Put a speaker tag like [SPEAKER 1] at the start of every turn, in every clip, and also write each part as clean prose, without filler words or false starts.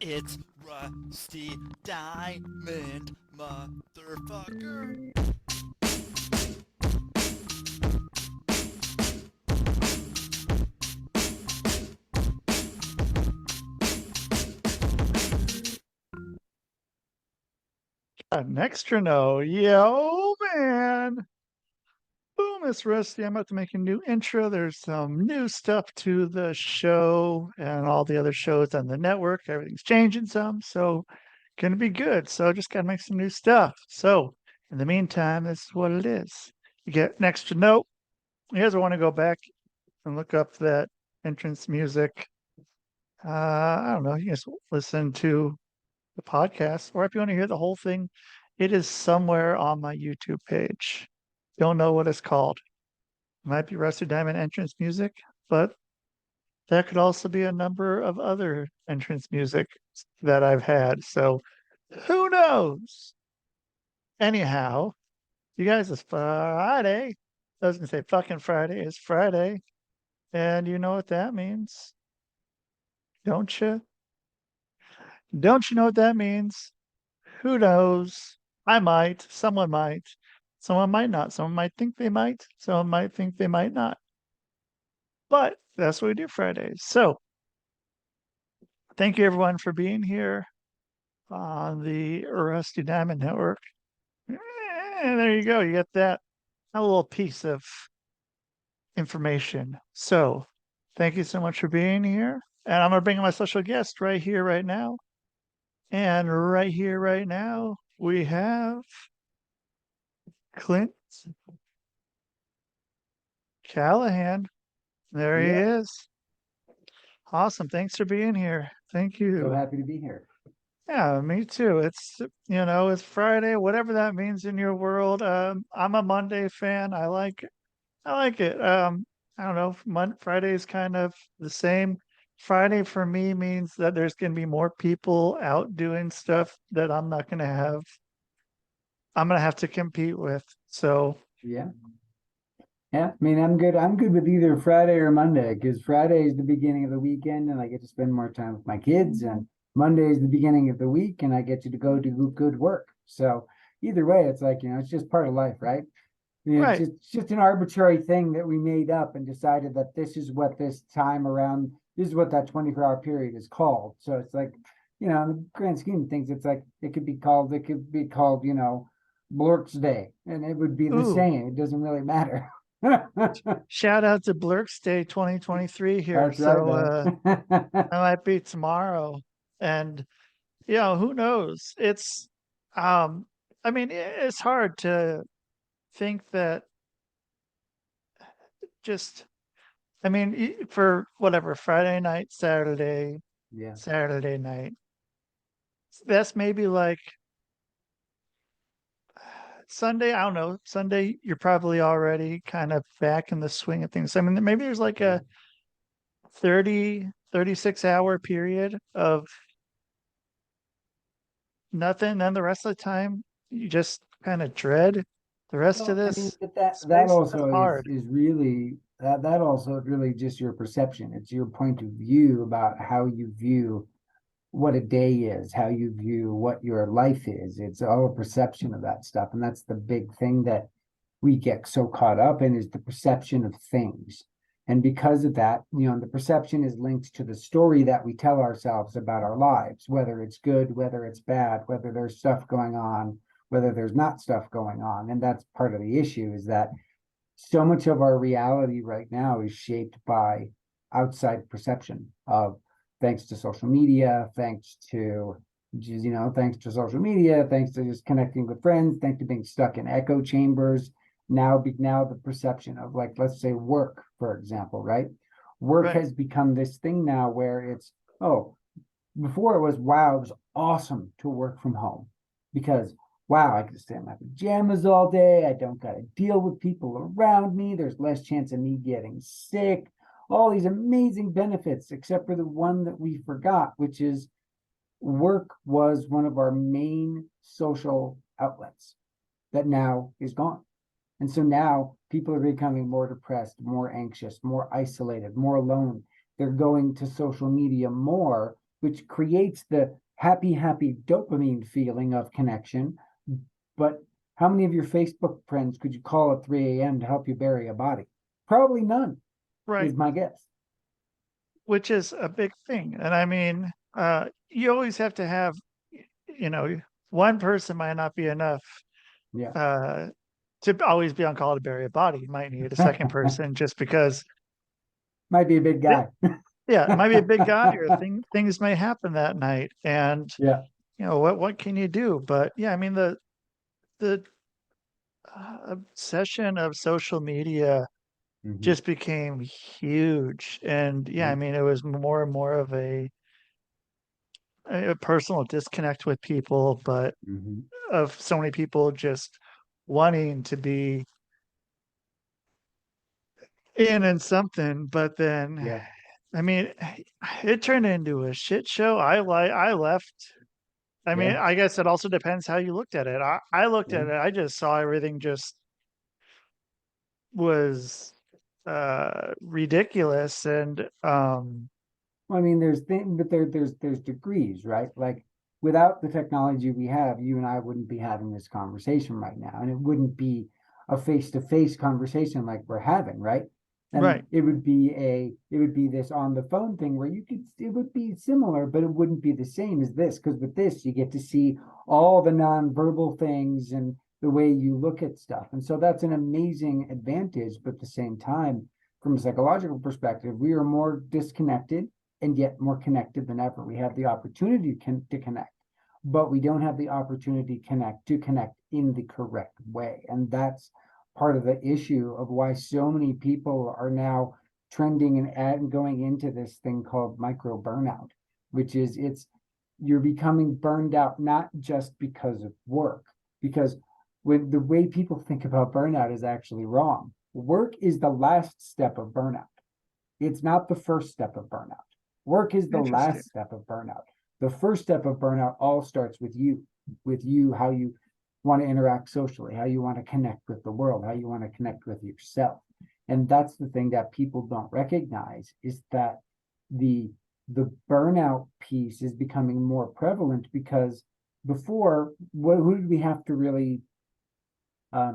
[SPEAKER 1] It's Rusty Diamond, motherfucker.
[SPEAKER 2] An extra no. Yo, man. Boom, it's Rusty. I'm about to make a new intro. There's some new stuff to the show and all the other shows on the network. Everything's changing some, so gonna be good. So just gotta make some new stuff. So in the meantime, this is what it is. You get an extra note. You guys want to go back and look up that entrance music. I don't know. You guys listen to the podcast, or if you want to hear the whole thing, it is somewhere on my YouTube page. Don't know what it's called. It might be Rusty Diamond entrance music, but that could also be a number of other entrance music that I've had. So who knows? Anyhow, you guys, it's Friday. I was gonna say fucking Friday. It's Friday. And you know what that means, don't you? Don't you know what that means? Who knows? I might. Someone might. Someone might not. Someone might think they might. Someone might think they might not. But that's what we do Fridays. So thank you everyone for being here on the Rusty Diamond Network. And there you go. You get that a little piece of information. So thank you so much for being here. And I'm gonna bring in my special guest right here, right now. And right here, right now, we have Clint Callahan. There he
[SPEAKER 3] Yeah,
[SPEAKER 2] is. Awesome. Thanks for being here. Thank
[SPEAKER 3] so
[SPEAKER 2] you.
[SPEAKER 3] happy to be here.
[SPEAKER 2] Yeah, me too. It's Friday, whatever that means in your world. I'm a Monday fan. I like it. I don't know. Friday is kind of the same. Friday for me means that there's going to be more people out doing stuff that I'm going to have to compete with. So,
[SPEAKER 3] Yeah. Yeah. I mean, I'm good. I'm good with either Friday or Monday because Friday is the beginning of the weekend and I get to spend more time with my kids, and Monday is the beginning of the week and I get to go do good work. So either way, it's like, it's just part of life, right? It's
[SPEAKER 2] right.
[SPEAKER 3] just an arbitrary thing that we made up and decided that this is what this time around, this is what that 24-hour period is called. So it's like, in the grand scheme of things, it's like it could be called, Blurk's Day, and it would be the
[SPEAKER 2] Ooh,
[SPEAKER 3] same. It doesn't really matter.
[SPEAKER 2] shout out to Blurk's Day 2023 here.
[SPEAKER 3] That's right,
[SPEAKER 2] So,
[SPEAKER 3] man.
[SPEAKER 2] that might be tomorrow. And, who knows? Um, I mean, it's hard to think that just, I mean, for whatever, Friday night,
[SPEAKER 3] Yeah.
[SPEAKER 2] Saturday night, that's maybe like Sunday. I don't know. Sunday, you're probably already kind of back in the swing of things. I mean, maybe there's like
[SPEAKER 3] Yeah.
[SPEAKER 2] a 36 hour period of nothing. Then the rest of the time, you just kind of dread the rest of
[SPEAKER 3] Well, I mean,
[SPEAKER 2] this
[SPEAKER 3] but that
[SPEAKER 2] space. That's
[SPEAKER 3] also is
[SPEAKER 2] hard.
[SPEAKER 3] is really that also is really just your perception. It's your point of view about how you view what a day is, how you view what your life is. It's all a perception of that stuff. And that's the big thing that we get so caught up in, is the perception of things. And because of that, the perception is linked to the story that we tell ourselves about our lives, whether it's good, whether it's bad, whether there's stuff going on, whether there's not stuff going on. And that's part of the issue, is that so much of our reality right now is shaped by outside perception of, thanks to social media, thanks to social media, thanks to just connecting with friends, thanks to being stuck in echo chambers. Now the perception of, like, let's say work, for example, right? Work
[SPEAKER 2] Right.
[SPEAKER 3] has become this thing now where it's, oh, before it was, wow, it was awesome to work from home because, wow, I can stay in my pajamas all day. I don't got to deal with people around me. There's less chance of me getting sick. All these amazing benefits, except for the one that we forgot, which is work was one of our main social outlets that now is gone. And so now people are becoming more depressed, more anxious, more isolated, more alone. They're going to social media more which creates the happy dopamine feeling of connection. But how many of your Facebook friends could you call at 3 a.m. to help you bury a body? Probably none,
[SPEAKER 2] Right.
[SPEAKER 3] is my guess.
[SPEAKER 2] Which is a big thing. And I mean, you always have to have, one person might not be enough
[SPEAKER 3] Yeah.
[SPEAKER 2] to always be on call to bury a body. You might need a second person just because,
[SPEAKER 3] Might be a big guy.
[SPEAKER 2] yeah, it might be a big guy or things may happen that night. And,
[SPEAKER 3] Yeah.
[SPEAKER 2] what can you do? But yeah, I mean, the obsession of social media
[SPEAKER 3] Mhm.
[SPEAKER 2] just became huge. And yeah, I mean, it was more and more of a personal disconnect with people, but
[SPEAKER 3] Mhm.
[SPEAKER 2] of so many people just wanting to be in something, but then
[SPEAKER 3] Yeah.
[SPEAKER 2] I mean, it turned into a shit show. I left. I mean,
[SPEAKER 3] Yeah.
[SPEAKER 2] I guess it also depends how you looked at it. I looked
[SPEAKER 3] Yeah.
[SPEAKER 2] at it, I just saw everything just was ridiculous. And
[SPEAKER 3] Well, I mean, but there's degrees, right? Like without the technology we have, you and I wouldn't be having this conversation right now, and it wouldn't be a face-to-face conversation like we're having, right? And
[SPEAKER 2] right.
[SPEAKER 3] it would be this on the phone thing where it would be similar, but it wouldn't be the same as this, because with this you get to see all the nonverbal things and the way you look at stuff, and so that's an amazing advantage. But at the same time, from a psychological perspective, we are more disconnected and yet more connected than ever. We have the opportunity to connect, but we don't have the opportunity to connect in the correct way. And that's part of the issue of why so many people are now trending and going into this thing called micro burnout, which is you're becoming burned out not just because of work, because when the way people think about burnout is actually wrong. Work is the last step of burnout. It's not the first step of burnout. Work is the
[SPEAKER 2] Interesting.
[SPEAKER 3] last step of burnout. The first step of burnout all starts with you, how you want to interact socially, how you want to connect with the world, how you want to connect with yourself. And that's the thing that people don't recognize, is that the the burnout piece is becoming more prevalent, because before, who did we have to really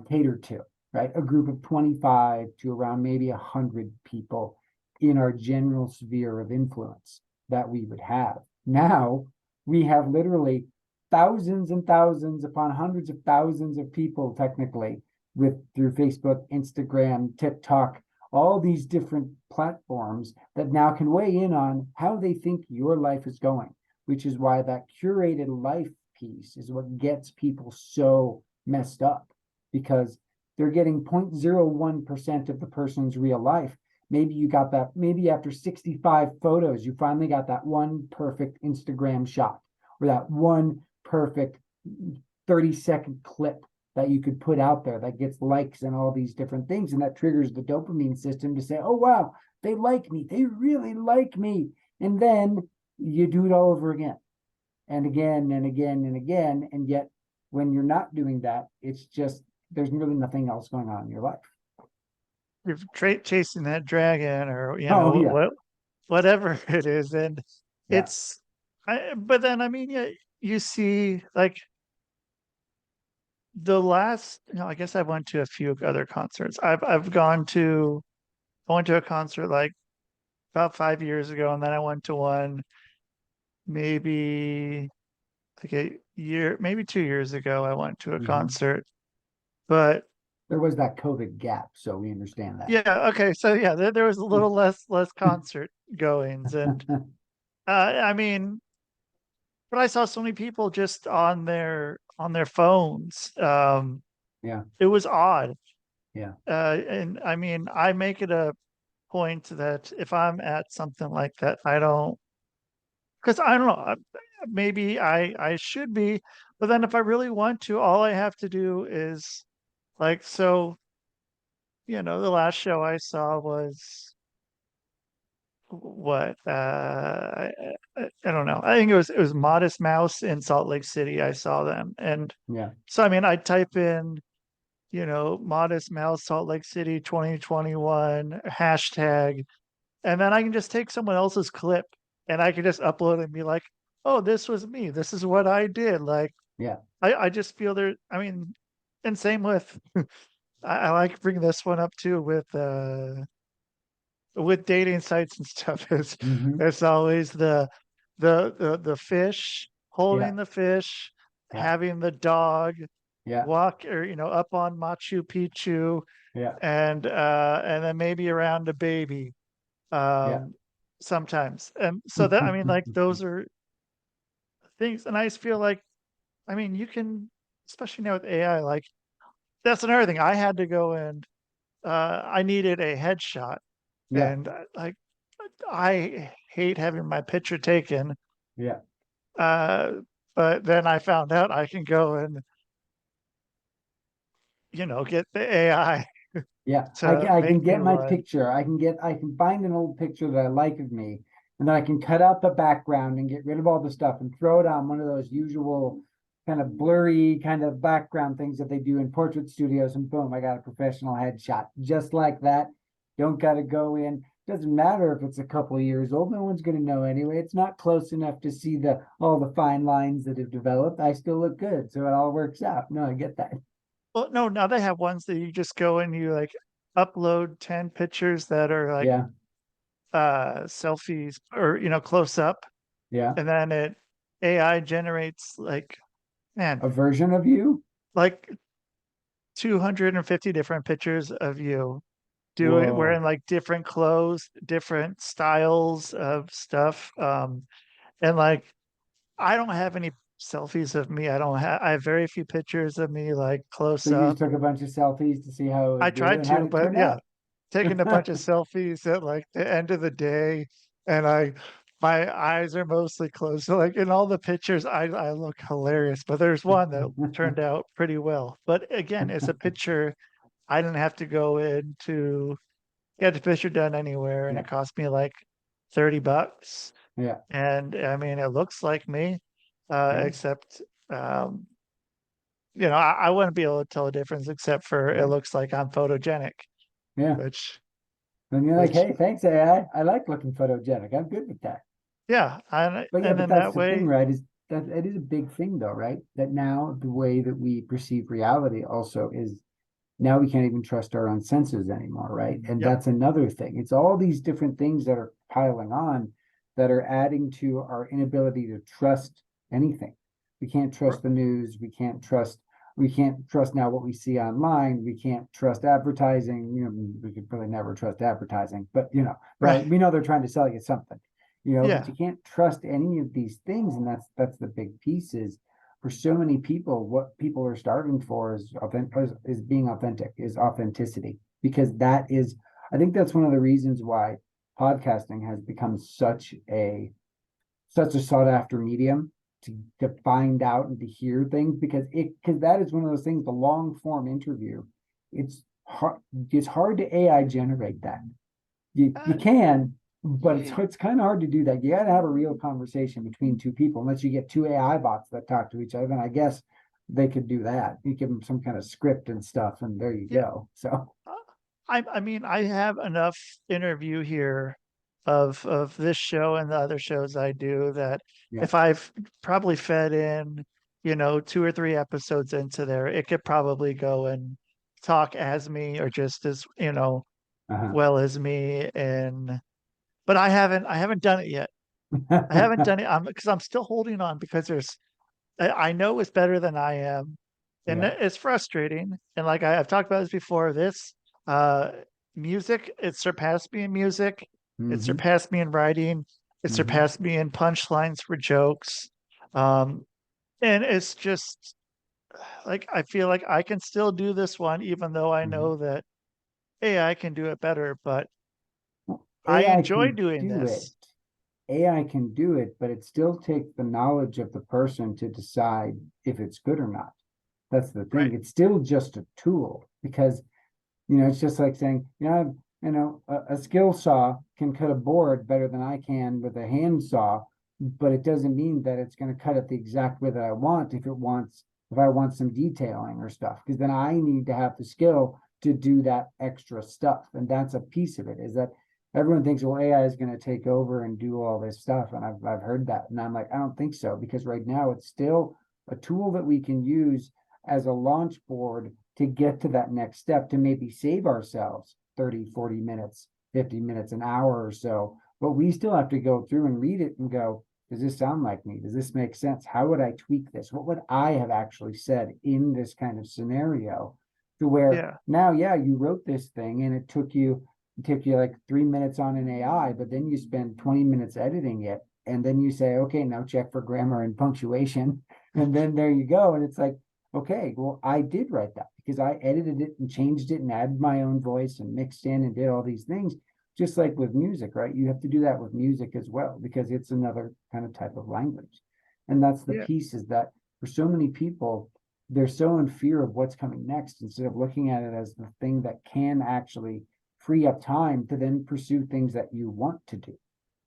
[SPEAKER 3] cater to, right? A group of 25 to around maybe 100 people in our general sphere of influence that we would have. Now we have literally thousands and thousands upon hundreds of thousands of people, technically, through Facebook, Instagram, TikTok, all these different platforms that now can weigh in on how they think your life is going, which is why that curated life piece is what gets people so messed up, because they're getting 0.01% of the person's real life. Maybe you got that, maybe after 65 photos, you finally got that one perfect Instagram shot, or that one perfect 30-second clip that you could put out there that gets likes and all these different things. And that triggers the dopamine system to say, oh, wow, they like me. They really like me. And then you do it all over again and again and again and again. And yet when you're not doing that, it's just, there's really nothing else going on in your life.
[SPEAKER 2] You're chasing that dragon, or
[SPEAKER 3] Oh, yeah.
[SPEAKER 2] whatever it is. And
[SPEAKER 3] Yeah.
[SPEAKER 2] but then, I mean, yeah, you see, like, the last, I guess I went to a few other concerts. I went to a concert like about 5 years ago, and then I went to one maybe like a year, maybe 2 years ago. I went to a
[SPEAKER 3] Mhm.
[SPEAKER 2] concert, but
[SPEAKER 3] There was that COVID gap, so we understand that.
[SPEAKER 2] yeah, okay, so yeah, there was a little less concert goings. And I mean, but I saw so many people just on their phones.
[SPEAKER 3] Yeah.
[SPEAKER 2] It was odd.
[SPEAKER 3] Yeah.
[SPEAKER 2] And I mean, I make it a point that if I'm at something like that, I don't, because I don't know, maybe I should be, but then if I really want to, all I have to do is like, so, the last show I saw was what, I don't know. I think it was Modest Mouse in Salt Lake City. I saw them. And
[SPEAKER 3] Yeah.
[SPEAKER 2] so, I mean, I type in, Modest Mouse Salt Lake City 2021 hashtag, and then I can just take someone else's clip and I can just upload and be like, oh, this was me. This is what I did. Like,
[SPEAKER 3] Yeah.
[SPEAKER 2] I just feel there, I mean, and same with, I like bringing this one up too with dating sites and stuff is
[SPEAKER 3] Hmm.
[SPEAKER 2] it's always the fish
[SPEAKER 3] Yeah.
[SPEAKER 2] holding the fish,
[SPEAKER 3] Yeah.
[SPEAKER 2] having the dog
[SPEAKER 3] Yeah.
[SPEAKER 2] walk or up on Machu Picchu
[SPEAKER 3] Yeah.
[SPEAKER 2] and then maybe around a baby
[SPEAKER 3] Yeah.
[SPEAKER 2] um sometimes. And so that I mean like those are things and I just feel like I mean you can especially now with AI like that's another thing. I had to go and I needed a headshot
[SPEAKER 3] Yeah.
[SPEAKER 2] and like I hate having my picture taken.
[SPEAKER 3] Yeah.
[SPEAKER 2] Uh, but then I found out I can go and, get the AI
[SPEAKER 3] Yeah,
[SPEAKER 2] to
[SPEAKER 3] I can
[SPEAKER 2] make me
[SPEAKER 3] get my
[SPEAKER 2] one.
[SPEAKER 3] picture. I can find an old picture that I like of me, and then I can cut out the background and get rid of all the stuff and throw it on one of those usual kind of blurry kind of background things that they do in portrait studios, and boom, I got a professional headshot. Just like that. Don't gotta go in. Doesn't matter if it's a couple of years old, no one's gonna know anyway. It's not close enough to see the all the fine lines that have developed. I still look good, so it all works out. No, I get that.
[SPEAKER 2] Well, no, now they have ones that you just go and you like upload 10 pictures that are like
[SPEAKER 3] Yeah,
[SPEAKER 2] selfies or close up
[SPEAKER 3] yeah.
[SPEAKER 2] and then it AI generates like man,
[SPEAKER 3] A version of you?
[SPEAKER 2] like 250 different pictures of you doing
[SPEAKER 3] Whoa.
[SPEAKER 2] wearing like different clothes, different styles of stuff. And like I don't have any selfies of me. I have very few pictures of me like
[SPEAKER 3] So
[SPEAKER 2] close
[SPEAKER 3] you
[SPEAKER 2] up.
[SPEAKER 3] just took a bunch of selfies to see how it
[SPEAKER 2] I
[SPEAKER 3] would do,
[SPEAKER 2] tried
[SPEAKER 3] and how
[SPEAKER 2] to,
[SPEAKER 3] did it
[SPEAKER 2] but
[SPEAKER 3] turn
[SPEAKER 2] yeah,
[SPEAKER 3] out?
[SPEAKER 2] taking a bunch of selfies at like the end of the day and my eyes are mostly closed. So like in all the pictures I look hilarious, but there's one that turned out pretty well. But again, it's a picture I didn't have to go into get the picture done anywhere and
[SPEAKER 3] Yeah,
[SPEAKER 2] it cost me like $30.
[SPEAKER 3] yeah,
[SPEAKER 2] And I mean, it looks like me,
[SPEAKER 3] yeah,
[SPEAKER 2] except, um, I wouldn't be able to tell a difference except for it
[SPEAKER 3] yeah,
[SPEAKER 2] looks like I'm photogenic,
[SPEAKER 3] yeah.
[SPEAKER 2] which,
[SPEAKER 3] And you're like,
[SPEAKER 2] which,
[SPEAKER 3] hey, thanks, AI. I like looking photogenic. I'm good with that.
[SPEAKER 2] yeah. And,
[SPEAKER 3] But yeah,
[SPEAKER 2] and
[SPEAKER 3] but
[SPEAKER 2] then
[SPEAKER 3] that's
[SPEAKER 2] that
[SPEAKER 3] the thing,
[SPEAKER 2] way,
[SPEAKER 3] right? Is that it is a big thing though, right? That now the way that we perceive reality also is now we can't even trust our own senses anymore, right? And
[SPEAKER 2] yep,
[SPEAKER 3] that's another thing. It's all these different things that are piling on that are adding to our inability to trust anything. We can't
[SPEAKER 2] r-
[SPEAKER 3] trust the news. We can't trust now what we see online. We can't trust advertising. We could really never trust advertising, but
[SPEAKER 2] right.
[SPEAKER 3] we know they're trying to sell you something, but
[SPEAKER 2] Yeah.
[SPEAKER 3] you can't trust any of these things. And that's the big piece is for so many people, what people are starving for is being authentic, is authenticity, because that is, I think that's one of the reasons why podcasting has become such a sought after medium to find out and to hear things because that is one of those things, the long form interview. It's hard, it's hard to AI generate that. You
[SPEAKER 2] Uh,
[SPEAKER 3] can, but it's
[SPEAKER 2] yeah.
[SPEAKER 3] it's kind of hard to do that. You got to have a real conversation between two people, unless you get two AI bots that talk to each other. And I guess they could do that. You give them some kind of script and stuff, and there you
[SPEAKER 2] Yeah.
[SPEAKER 3] go. So
[SPEAKER 2] Uh, I mean, I have enough interview here of this show and the other shows I do that
[SPEAKER 3] yeah,
[SPEAKER 2] if I've probably fed in, 2 or 3 episodes into there, it could probably go and talk as me or just as,
[SPEAKER 3] uh-huh.
[SPEAKER 2] well as me. And but I haven't done it yet. I haven't done it because I'm still holding on because I know it's better than I am, and
[SPEAKER 3] Yeah.
[SPEAKER 2] it's frustrating. And like I've talked about this before, this uh, music it surpassed me in music, it
[SPEAKER 3] Hmm.
[SPEAKER 2] surpassed me in writing, it
[SPEAKER 3] Hmm.
[SPEAKER 2] surpassed me in punchlines for jokes, um, and it's just like I feel like I can still do this one, even though I
[SPEAKER 3] Hmm.
[SPEAKER 2] know that AI can do it better. But I
[SPEAKER 3] AI
[SPEAKER 2] enjoy
[SPEAKER 3] can
[SPEAKER 2] doing
[SPEAKER 3] do it.
[SPEAKER 2] this.
[SPEAKER 3] AI can do it, but it still takes the knowledge of the person to decide if it's good or not. That's the thing.
[SPEAKER 2] Right.
[SPEAKER 3] It's still just a tool because it's just like saying, a skill saw can cut a board better than I can with a hand saw, but it doesn't mean that it's going to cut it the exact way that I want if I want some detailing or stuff, because then I need to have the skill to do that extra stuff. And that's a piece of it is that everyone thinks, well, AI is going to take over and do all this stuff. And I've heard that. And I'm like, I don't think so, because right now it's still a tool that we can use as a launch board to get to that next step, to maybe save ourselves 30, 40 minutes, 50 minutes, an hour or so. But we still have to go through and read it and go, does this sound like me? Does this make sense? How would I tweak this? What would I have actually said in this kind of scenario? To where
[SPEAKER 2] Yeah.
[SPEAKER 3] now, yeah, you wrote this thing and it took you like 3 minutes on an AI, but then you spend 20 minutes editing it. And then you say, okay, now check for grammar and punctuation. And then there you go. And it's like, okay, well, I did write that because I edited it and changed it and added my own voice and mixed in and did all these things. Just like with music, right? You have to do that with music as well, because it's another kind of type of language. And that's the
[SPEAKER 2] Yeah.
[SPEAKER 3] piece, is that for so many people, they're so in fear of what's coming next, instead of looking at it as the thing that can actually free up time to then pursue things that you want to do,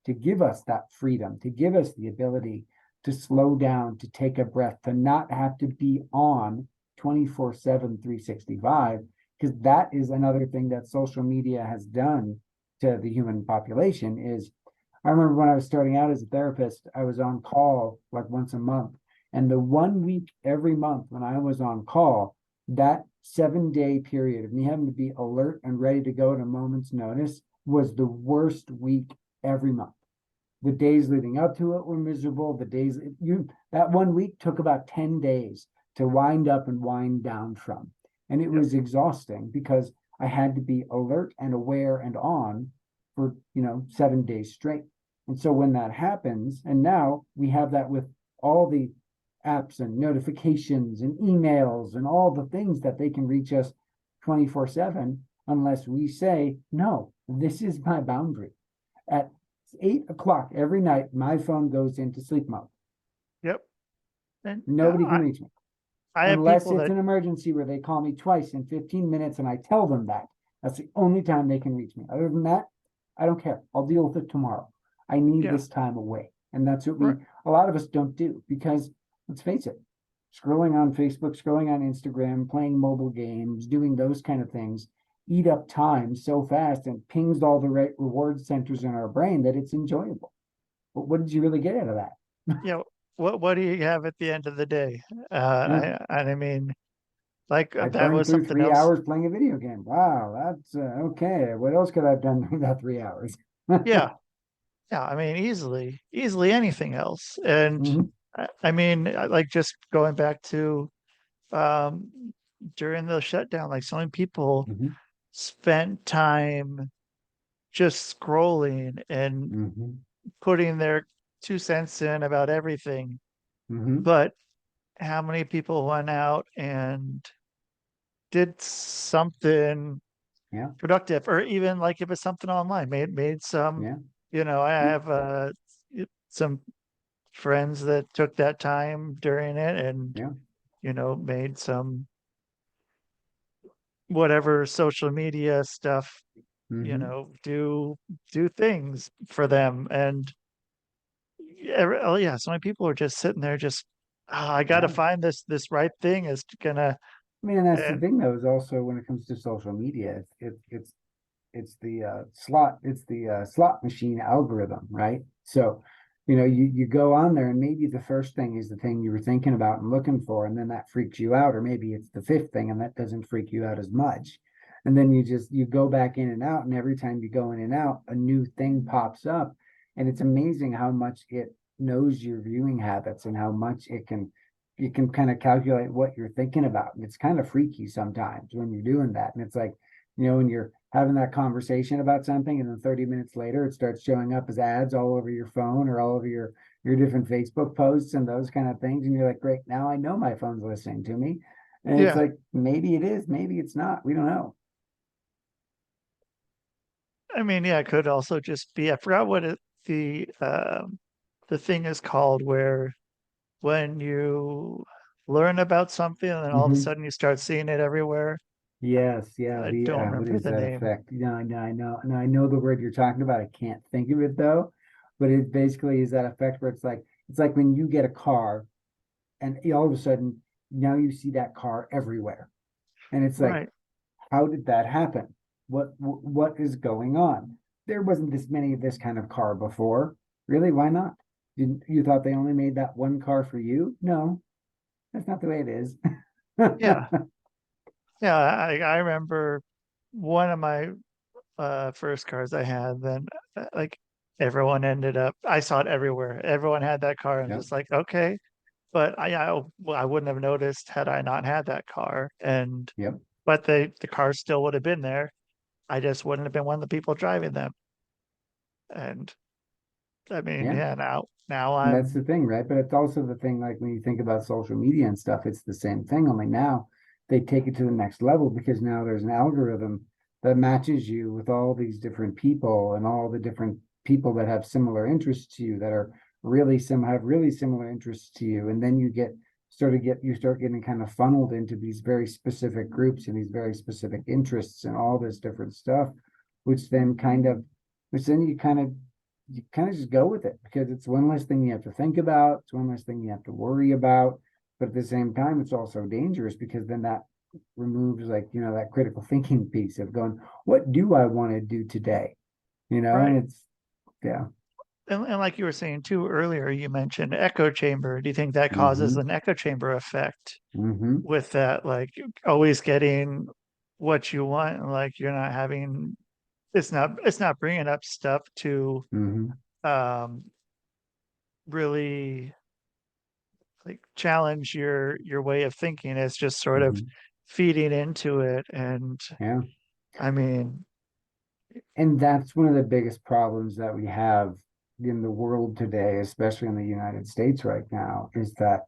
[SPEAKER 3] to give us that freedom, to give us the ability to slow down, to take a breath, to not have to be on 24/7, 365, because that is another thing that social media has done to the human population. Is, I remember when I was starting out as a therapist, I was on call like once a month. And the 1 week every month when I was on call, that 7 day period of me having to be alert and ready to go at a moment's notice, was the worst week every month. The days leading up to it were miserable. The days that 1 week took about 10 days to wind up and wind down from. And it was exhausting because I had to be alert and aware and on for 7 days straight. And so when that happens, and now we have that with all the apps and notifications and emails and all the things that they can reach us 24/7, unless we say, no, this is my boundary. At 8 o'clock every night, my phone goes into sleep mode.
[SPEAKER 2] Yep. And
[SPEAKER 3] Nobody can reach me.
[SPEAKER 2] I have
[SPEAKER 3] Unless
[SPEAKER 2] people
[SPEAKER 3] it's
[SPEAKER 2] that,
[SPEAKER 3] an emergency where they call me twice in 15 minutes and I tell them that. That's the only time they can reach me. Other than that, I don't care. I'll deal with it tomorrow. I need
[SPEAKER 2] yeah,
[SPEAKER 3] this time away. And that's what
[SPEAKER 2] right.
[SPEAKER 3] a lot of us don't do, because let's face it, scrolling on Facebook, scrolling on Instagram, playing mobile games, doing those kind of things eat up time so fast and pings all the right reward centers in our brain that it's enjoyable. But what did you really get out of that?
[SPEAKER 2] Yeah. What do you have at the end of the day?
[SPEAKER 3] Yeah.
[SPEAKER 2] I mean, like
[SPEAKER 3] I
[SPEAKER 2] that
[SPEAKER 3] burned
[SPEAKER 2] was
[SPEAKER 3] through
[SPEAKER 2] something
[SPEAKER 3] three
[SPEAKER 2] else.
[SPEAKER 3] hours playing a video game. Wow, that's okay. What else could I have done during that 3 hours?
[SPEAKER 2] Yeah. Yeah. I mean, easily anything else. And
[SPEAKER 3] Mhm,
[SPEAKER 2] I mean, like just going back to um during the shutdown, like so many people
[SPEAKER 3] mhm,
[SPEAKER 2] spent time just scrolling and
[SPEAKER 3] mhm,
[SPEAKER 2] putting their 2 cents in about everything.
[SPEAKER 3] mhm.
[SPEAKER 2] But how many people went out and did something
[SPEAKER 3] Yeah,
[SPEAKER 2] productive, or even like if it's something online, made some,
[SPEAKER 3] yeah,
[SPEAKER 2] I
[SPEAKER 3] yeah,
[SPEAKER 2] have some friends that took that time during it and,
[SPEAKER 3] yeah.
[SPEAKER 2] made some whatever social media stuff,
[SPEAKER 3] Mhm.
[SPEAKER 2] do things for them. And oh yeah, so many people are just sitting there just, I gotta
[SPEAKER 3] Yeah.
[SPEAKER 2] find this right thing is gonna,
[SPEAKER 3] I mean, and that's the
[SPEAKER 2] and
[SPEAKER 3] thing, though, is also when it comes to social media, it's the slot machine algorithm, right? So, you go on there and maybe the first thing is the thing you were thinking about and looking for, and then that freaks you out, or maybe it's the fifth thing and that doesn't freak you out as much. And then you go back in and out, and every time you go in and out, a new thing pops up. And it's amazing how much it knows your viewing habits and how much it can kind of calculate what you're thinking about. And it's kind of freaky sometimes when you're doing that. And it's like, when you're having that conversation about something, and then 30 minutes later it starts showing up as ads all over your phone or all over your different Facebook posts and those kind of things. And you're like, great, now I know my phone's listening to me. And it's
[SPEAKER 2] yeah.
[SPEAKER 3] like, maybe it is, maybe it's not. We don't know.
[SPEAKER 2] I mean, yeah, it could also just be, I forgot what the thing is called, where when you learn about something and then all of a
[SPEAKER 3] Hmm.
[SPEAKER 2] sudden you start seeing it everywhere.
[SPEAKER 3] Yes, yeah.
[SPEAKER 2] I
[SPEAKER 3] The
[SPEAKER 2] don't
[SPEAKER 3] what
[SPEAKER 2] remember
[SPEAKER 3] is
[SPEAKER 2] the
[SPEAKER 3] that
[SPEAKER 2] name.
[SPEAKER 3] effect? No, I know. No, I know the word you're talking about. I can't think of it though. But it basically is that effect where it's like when you get a car and all of a sudden now you see that car everywhere. And it's like,
[SPEAKER 2] Right.
[SPEAKER 3] how did that happen? What is going on? there wasn't this many of this kind of car before. Really? Why not? You thought they only made that one car for you? No, that's not the way it is.
[SPEAKER 2] Yeah. Yeah. I remember one of my first cars I had, then like everyone ended up, I saw it everywhere. Everyone had that car and
[SPEAKER 3] Yep.
[SPEAKER 2] just like, okay. But well, I wouldn't have noticed had I not had that car. And
[SPEAKER 3] Yep.
[SPEAKER 2] but the car still would have been there. I just wouldn't have been one of the people driving them. And I mean,
[SPEAKER 3] Yeah.
[SPEAKER 2] yeah, now
[SPEAKER 3] And that's
[SPEAKER 2] I'm
[SPEAKER 3] the thing, right? But it's also the thing, like when you think about social media and stuff, it's the same thing. Only now they take it to the next level because now there's an algorithm that matches you with all these different people and all the different people that have similar interests to you that are really have really similar interests to you. And then you start getting kind of funneled into these very specific groups and these very specific interests and all this different stuff, which then kind of which then you kind of just go with it because it's one less thing you have to think about. It's one less thing you have to worry about. But at the same time, it's also dangerous because then that removes that critical thinking piece of going, what do I want to do today?
[SPEAKER 2] right.
[SPEAKER 3] And it's, yeah.
[SPEAKER 2] And like you were saying too earlier, you mentioned echo chamber. Do you think that causes
[SPEAKER 3] Mm-hmm.
[SPEAKER 2] an echo chamber effect
[SPEAKER 3] Mm-hmm.
[SPEAKER 2] with that, like always getting what you want, and like you're not having it's not bringing up stuff to
[SPEAKER 3] Mm-hmm.
[SPEAKER 2] um really like challenge your way of thinking. It's just sort of
[SPEAKER 3] Mm-hmm.
[SPEAKER 2] feeding into it. And
[SPEAKER 3] Yeah.
[SPEAKER 2] I mean,
[SPEAKER 3] And that's one of the biggest problems that we have in the world today, especially in the United States right now, is that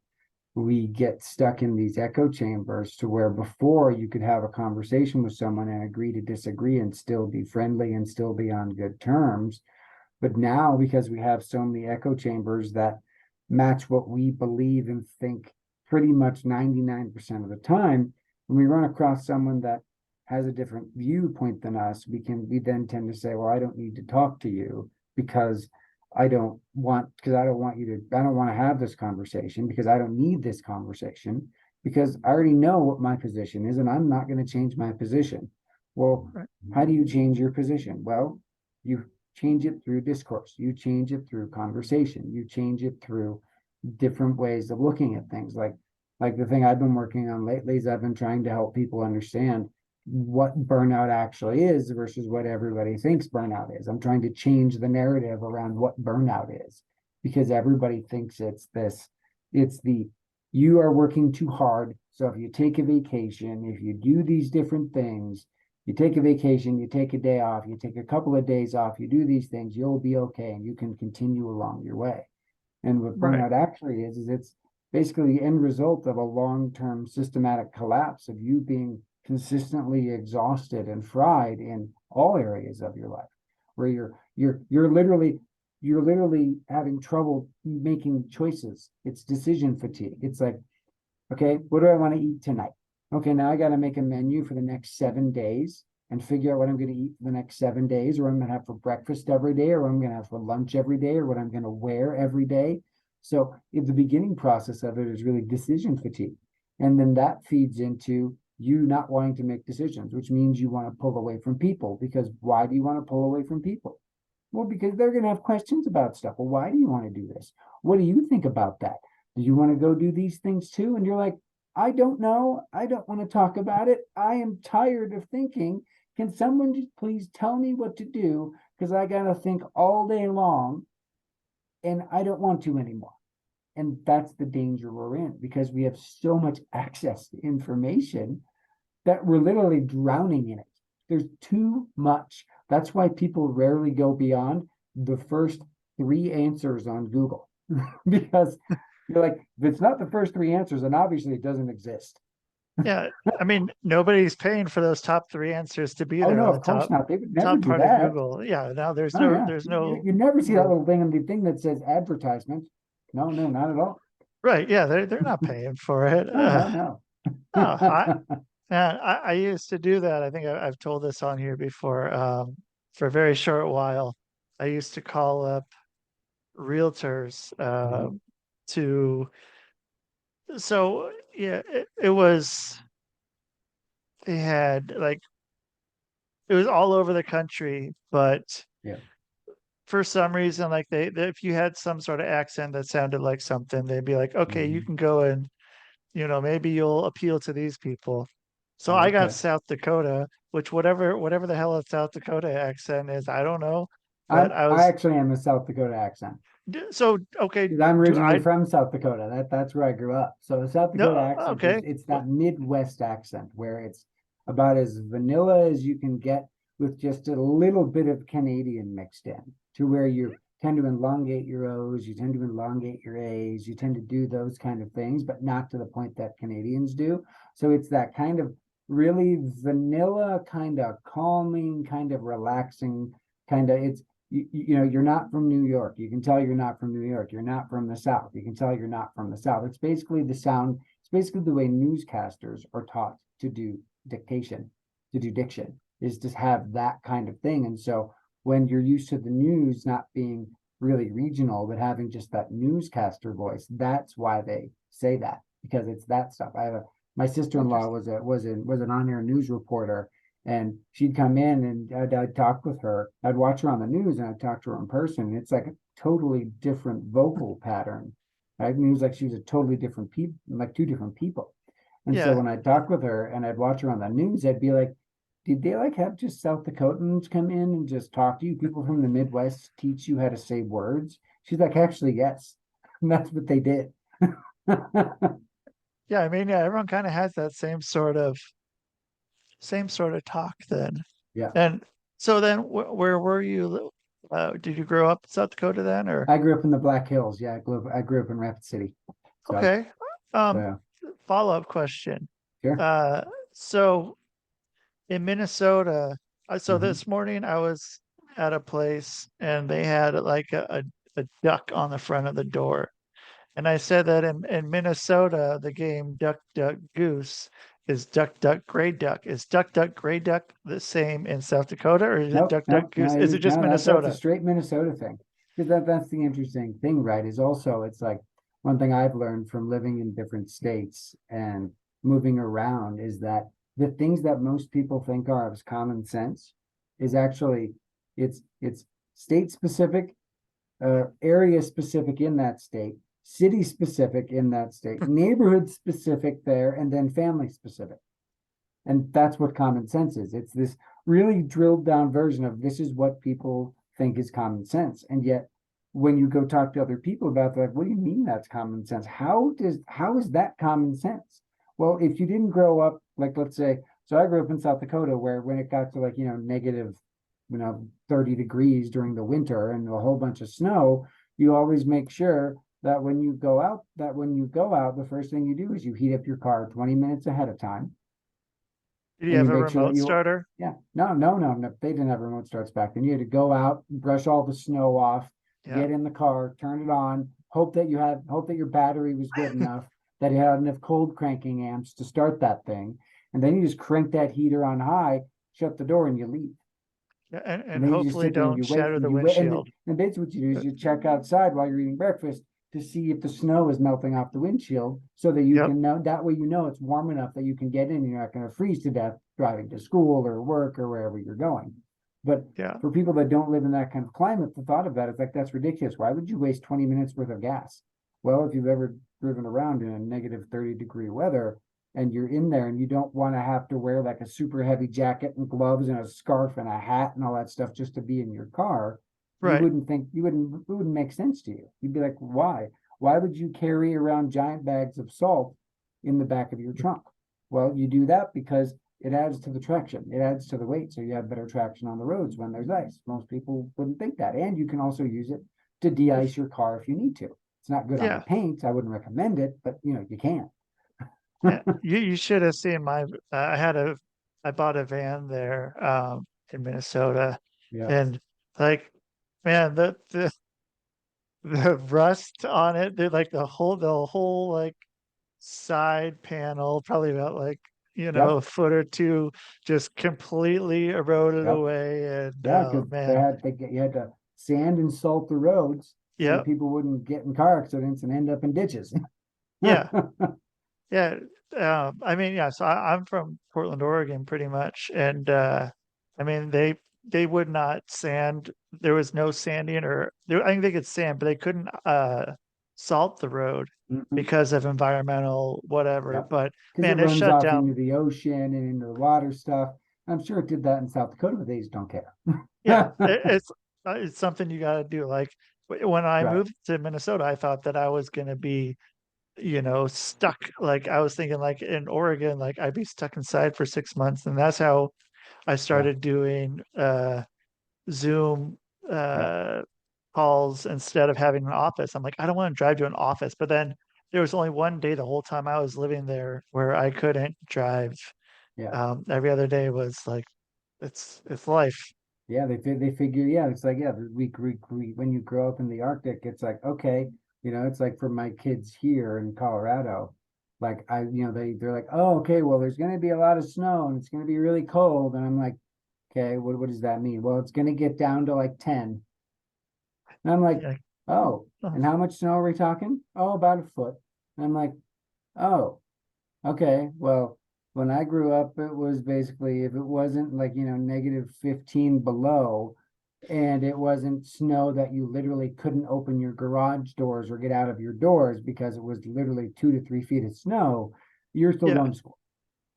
[SPEAKER 3] we get stuck in these echo chambers to where before you could have a conversation with someone and agree to disagree and still be friendly and still be on good terms. But now, because we have so many echo chambers that match what we believe and think pretty much 99% of the time, when we run across someone that has a different viewpoint than us, we then tend to say, well, I don't need to talk to you because I don't want I don't want to have this conversation because I don't need this conversation because I already know what my position is and I'm not going to change my position. Well,
[SPEAKER 2] right,
[SPEAKER 3] how do you change your position? Well, you change it through discourse, you change it through conversation, you change it through different ways of looking at things. Like the thing I've been working on lately is I've been trying to help people understand what burnout actually is versus what everybody thinks burnout is. I'm trying to change the narrative around what burnout is because everybody thinks it's the you are working too hard. So if you take a vacation, if you do these different things, you take a vacation, you take a day off, you take a couple of days off, you do these things, you'll be okay and you can continue along your way. And what
[SPEAKER 2] right,
[SPEAKER 3] burnout actually is it's basically the end result of a long-term systematic collapse of you being consistently exhausted and fried in all areas of your life, where you're literally having trouble making choices. It's decision fatigue. It's like, okay, what do I want to eat tonight? Okay, now I got to make a menu for the next 7 days and figure out what I'm going to eat for the next 7 days, or what I'm going to have for breakfast every day, or what I'm going to have for lunch every day, or what I'm going to wear every day. So if the beginning process of it is really decision fatigue. And then that feeds into you not wanting to make decisions, which means you want to pull away from people. Because why do you want to pull away from people? Well, because they're going to have questions about stuff. Well, why do you want to do this? What do you think about that? Do you want to go do these things too? And you're like, I don't know. I don't want to talk about it. I am tired of thinking. Can someone just please tell me what to do? Because I got to think all day long and I don't want to anymore. And that's the danger we're in because we have so much access to information that we're literally drowning in it. There's too much. That's why people rarely go beyond the first three answers on Google because you're like, if it's not the first three answers, then obviously it doesn't exist.
[SPEAKER 2] yeah. I mean, nobody's paying for those top three answers to be
[SPEAKER 3] Oh
[SPEAKER 2] there
[SPEAKER 3] no,
[SPEAKER 2] on the
[SPEAKER 3] of course
[SPEAKER 2] top
[SPEAKER 3] not. They would never
[SPEAKER 2] top
[SPEAKER 3] do
[SPEAKER 2] part of
[SPEAKER 3] that.
[SPEAKER 2] Google. Yeah, now there's
[SPEAKER 3] Oh
[SPEAKER 2] no
[SPEAKER 3] yeah,
[SPEAKER 2] there's
[SPEAKER 3] you never see that
[SPEAKER 2] no
[SPEAKER 3] little thing on the thing that says advertisement. No, no, not at all.
[SPEAKER 2] right. Yeah, they're not paying for it.
[SPEAKER 3] No, no, no.
[SPEAKER 2] No, I used to do that. I think I've told this on here before. For a very short while, I used to call up realtors
[SPEAKER 3] Mhm.
[SPEAKER 2] to. So yeah, it was they had like it was all over the country, but
[SPEAKER 3] Yeah.
[SPEAKER 2] for some reason, like if you had some sort of accent that sounded like something, they'd be like, okay, you
[SPEAKER 3] Mhm.
[SPEAKER 2] can go and, maybe you'll appeal to these people. So I got
[SPEAKER 3] Okay.
[SPEAKER 2] South Dakota, which whatever the hell a South Dakota accent is, I don't know. But
[SPEAKER 3] I actually am a South Dakota accent.
[SPEAKER 2] so okay,
[SPEAKER 3] 'Cause I'm
[SPEAKER 2] do
[SPEAKER 3] originally
[SPEAKER 2] I
[SPEAKER 3] from South Dakota. That's where I grew up. So a South Dakota
[SPEAKER 2] no
[SPEAKER 3] accent is
[SPEAKER 2] okay.
[SPEAKER 3] it's that Midwest accent where it's about as vanilla as you can get with just a little bit of Canadian mixed in, to where you tend to elongate your O's, you tend to elongate your A's, you tend to do those kind of things, but not to the point that Canadians do. So it's that kind of really vanilla, kind of calming, kind of relaxing, kind of you're not from New York. You can tell you're not from New York. You're not from the South. You can tell you're not from the South. It's basically the sound. It's basically the way newscasters are taught to do dictation, to do diction, is to have that kind of thing. And so when you're used to the news not being really regional, but having just that newscaster voice, that's why they say that, because it's that stuff. My sister-in-law
[SPEAKER 2] Interesting.
[SPEAKER 3] was an on-air news reporter, and she'd come in and I'd talk with her. I'd watch her on the news and I'd talk to her in person. And it's like a totally different vocal pattern. Right? I mean, it was like she was a totally different people, like two different people. And so
[SPEAKER 2] Yeah.
[SPEAKER 3] when I'd talk with her and I'd watch her on the news, I'd be like, did they like have just South Dakotans come in and just talk to you? People from the Midwest teach you how to say words? She's like, actually, yes. And that's what they did.
[SPEAKER 2] Yeah, I mean, yeah, everyone kind of has that same sort of talk then.
[SPEAKER 3] Yeah.
[SPEAKER 2] And so then where were you? Did you grow up in South Dakota then, or
[SPEAKER 3] I grew up in the Black Hills. Yeah, I grew up in Rapid City. So,
[SPEAKER 2] okay? Um,
[SPEAKER 3] yeah.
[SPEAKER 2] Follow-up question.
[SPEAKER 3] Sure.
[SPEAKER 2] Uh, so in Minnesota, so
[SPEAKER 3] Mhm.
[SPEAKER 2] this morning I was at a place and they had like a duck on the front of the door. And I said that in Minnesota, the game Duck, Duck, Goose is Duck, Duck, Gray Duck. Is Duck, Duck, Gray Duck the same in South Dakota, or is it
[SPEAKER 3] Nope,
[SPEAKER 2] Duck, Duck,
[SPEAKER 3] nope,
[SPEAKER 2] Goose? Is it just
[SPEAKER 3] that's a
[SPEAKER 2] Minnesota?
[SPEAKER 3] straight Minnesota thing. Because that's the interesting thing, right? Is also it's like one thing I've learned from living in different states and moving around is that the things that most people think are as common sense is actually it's state specific, area specific in that state, city specific in that state, neighborhood specific there, and then family specific. And that's what common sense is. It's this really drilled down version of this is what people think is common sense. And yet when you go talk to other people about that, like, what do you mean that's common sense? How is that common sense? Well, if you didn't grow up, like let's say, so I grew up in South Dakota where when it got to like, negative, 30 degrees during the winter and a whole bunch of snow, you always make sure that when you go out, the first thing you do is you heat up your car 20 minutes ahead of time,
[SPEAKER 2] Did you
[SPEAKER 3] and you
[SPEAKER 2] have a
[SPEAKER 3] make sure that
[SPEAKER 2] remote
[SPEAKER 3] you,
[SPEAKER 2] starter?
[SPEAKER 3] yeah, no, they didn't have remote starts back then. You had to go out, brush all the snow off,
[SPEAKER 2] Yeah.
[SPEAKER 3] get in the car, turn it on, hope that your battery was good enough, that it had enough cold cranking amps to start that thing. And then you just crank that heater on high, shut the door, and you leave.
[SPEAKER 2] Yeah,
[SPEAKER 3] And
[SPEAKER 2] and
[SPEAKER 3] then you just
[SPEAKER 2] hopefully
[SPEAKER 3] sit there and
[SPEAKER 2] don't
[SPEAKER 3] you wait
[SPEAKER 2] shatter
[SPEAKER 3] and
[SPEAKER 2] the
[SPEAKER 3] you wait. And,
[SPEAKER 2] windshield.
[SPEAKER 3] and basically what you do is you check outside while you're eating breakfast to see if the snow is melting off the windshield so that you
[SPEAKER 2] Yep.
[SPEAKER 3] can know, that way it's warm enough that you can get in and you're not going to freeze to death driving to school or work or wherever you're going. But
[SPEAKER 2] Yeah.
[SPEAKER 3] for people that don't live in that kind of climate, the thought of that is like, that's ridiculous. Why would you waste 20 minutes worth of gas? Well, if you've ever driven around in a negative 30-degree weather and you're in there and you don't want to have to wear like a super heavy jacket and gloves and a scarf and a hat and all that stuff just to be in your car,
[SPEAKER 2] Right.
[SPEAKER 3] it wouldn't make sense to you. You'd be like, why? Why would you carry around giant bags of salt in the back of your trunk? Well, you do that because it adds to the traction, it adds to the weight, so you have better traction on the roads when there's ice. Most people wouldn't think that. And you can also use it to de-ice your car if you need to. It's not good on the
[SPEAKER 2] Yeah.
[SPEAKER 3] paint. I wouldn't recommend it, but you can.
[SPEAKER 2] Yeah. You should have seen I bought a van there in Minnesota,
[SPEAKER 3] Yeah.
[SPEAKER 2] and like man, the rust on it, like the whole like side panel, probably about like,
[SPEAKER 3] Yep.
[SPEAKER 2] a foot or two, just completely eroded
[SPEAKER 3] Yep.
[SPEAKER 2] away. And
[SPEAKER 3] Yeah, because
[SPEAKER 2] man,
[SPEAKER 3] you had to sand and salt the roads so that
[SPEAKER 2] yep,
[SPEAKER 3] people wouldn't get in car accidents and end up in ditches.
[SPEAKER 2] yeah, yeah. I mean, yeah, so I'm from Portland, Oregon, pretty much. And I mean, they would not sand. There was no sanding, or I think they could sand, but they couldn't salt the road
[SPEAKER 3] Mhm.
[SPEAKER 2] because of environmental whatever.
[SPEAKER 3] Yep.
[SPEAKER 2] But
[SPEAKER 3] Because it
[SPEAKER 2] man, it
[SPEAKER 3] runs
[SPEAKER 2] shut
[SPEAKER 3] off
[SPEAKER 2] down.
[SPEAKER 3] into the ocean and into the water stuff. I'm sure it did that in South Dakota, but they just don't care.
[SPEAKER 2] Yeah, it's something you got to do. Like when I
[SPEAKER 3] Right.
[SPEAKER 2] moved to Minnesota, I thought that I was going to be, stuck. Like I was thinking, like in Oregon, like I'd be stuck inside for 6 months, and that's how I
[SPEAKER 3] Yeah.
[SPEAKER 2] started doing Zoom
[SPEAKER 3] Yep.
[SPEAKER 2] uh, calls instead of having an office. I'm like, I don't want to drive to an office. But then there was only one day the whole time I was living there where I couldn't drive.
[SPEAKER 3] Yeah.
[SPEAKER 2] Every other day was like, it's life.
[SPEAKER 3] Yeah. They figure, yeah, it's like, yeah, when you grow up in the Arctic, it's like, okay, it's like for my kids here in Colorado, like they're like, oh, okay, well, there's going to be a lot of snow and it's going to be really cold. And I'm like, okay, what does that mean? Well, it's going to get down to like 10. And I'm like,
[SPEAKER 2] Yeah,
[SPEAKER 3] oh,
[SPEAKER 2] oh,
[SPEAKER 3] and how much snow are we talking? Oh, about a foot. And I'm like, oh, okay. Well, when I grew up, it was basically, if it wasn't like, -15 below, and it wasn't snow that you literally couldn't open your garage doors or get out of your doors because it was literally 2 to 3 feet of snow, you're still
[SPEAKER 2] yeah,
[SPEAKER 3] going to school.